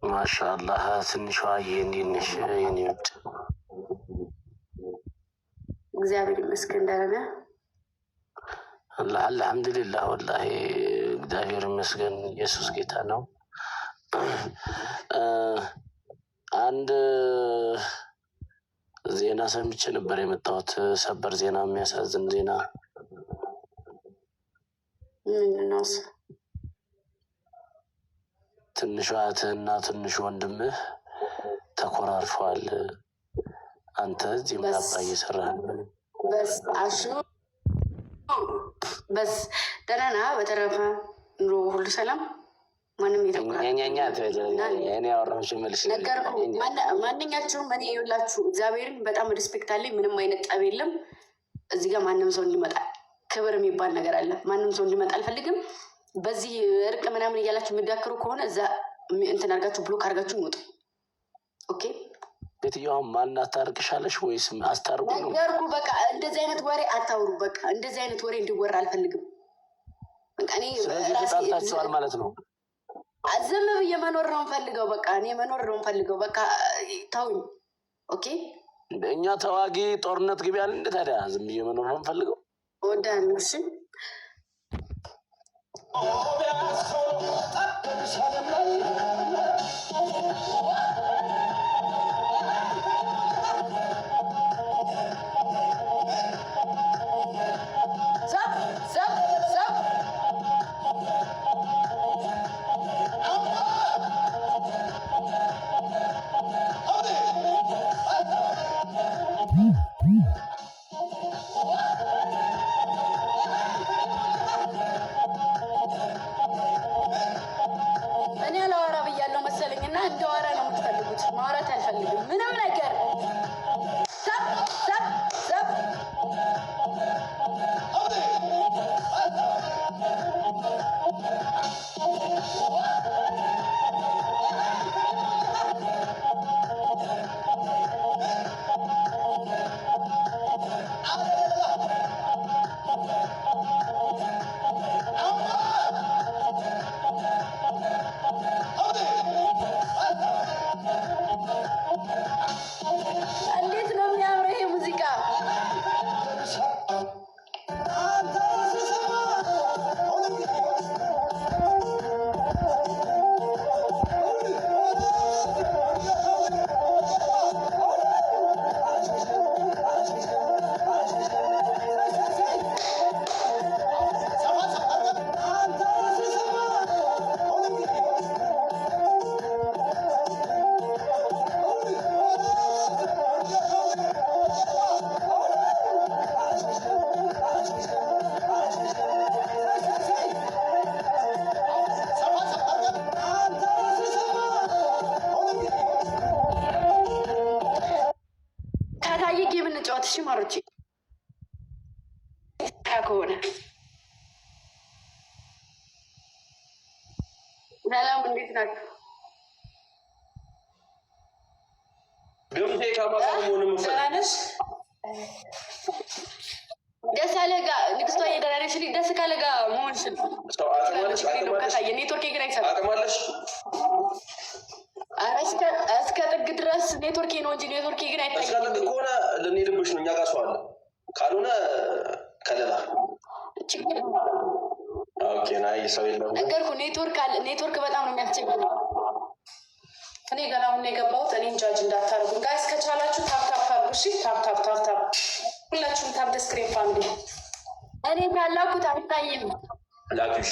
ማሻአላህ ትንሿ የኔንሽ የኔውድ እግዚአብሔር ይመስገን ደህና ነህ? አልሐምዱሊላህ ወላሂ እግዚአብሔር ይመስገን። ኢየሱስ ጌታ ነው። አንድ ዜና ሰምቼ ነበር የመጣሁት። ሰበር ዜና፣ የሚያሳዝን ዜና። ምንድነው? ትንሿ እህትህና ትንሹ ወንድምህ ተኮራርፈዋል። አንተ እዚህ ምናባ እየሰራህ ነው? በስ አሹ በስ ደህና ነህ? በተረፈ ኑሮ ሁሉ ሰላም? ማንም ማንኛችሁም እኔ ይኸውላችሁ እግዚአብሔርን በጣም ሪስፔክት አለኝ። ምንም አይነት ጠብ የለም እዚህ ጋር። ማንም ሰው እንዲመጣ ክብር የሚባል ነገር አለ። ማንም ሰው እንዲመጣ አልፈልግም። በዚህ እርቅ ምናምን እያላችሁ የሚዳክሩ ከሆነ እዛ እንትን አድርጋችሁ ብሎክ አድርጋችሁ ይወጡ። ኦኬ ቤትየውም ማን አታርቅሻለሽ ወይስ አስታርቁ ነው? ነገርኩ። በቃ እንደዚህ አይነት ወሬ አታውሩ። በቃ እንደዚህ አይነት ወሬ እንዲወራ አልፈልግም። በቃ እኔ ተጣልታችኋል ማለት ነው። ዝም ብዬ መኖር ነው የምፈልገው። በቃ እኔ መኖር ነው የምፈልገው። በቃ ተውኝ። ኦኬ እኛ ተዋጊ ጦርነት ግቢ ያለ እንደ ታዲያ ዝም ብዬ መኖር ነው የምፈልገው። ወዳን እሺ እንደዋራ ነው የምትፈልጉት። ማውራት አልፈልግም ምንም ነገር። እሺ ማሮቼ ከሆነ ሰላም፣ እንዴት ናችሁ? ገምቴ ከማሳሙንም ፈራነሽ ደስ አለ ጋ ንግስቷ እየደራረሽ ደስ ካለ ጋ መሆንሽ ኔትወርክ ግን አይሰራም። አቅማለሽ እስከ ጥግ ድረስ ኔትወርክ ነው እንጂ ኔትወርክ ግን አይታይም። እስከ ጥግ ከሆነ ልንሄድብሽ ነው። እኛ ጋር ሰው አለ፣ ካልሆነ ከለላ ኦኬ። ናይ ሰው የለም ነገርኩ። ኔትወርክ አለ። ኔትወርክ በጣም ነው የሚያስቸግረው። እኔ ገና አሁን የገባሁት እኔ ጃጅ እንዳታረጉ ጋይስ። ከቻላችሁ ታፕ ታፕ አድርጉ። እሺ ታፕ ታፕ ታፕ ታፕ ሁላችሁም ታፕ። ስክሪን ፋሚሊ እኔ ያላኩት አይታይም። ላኪሽ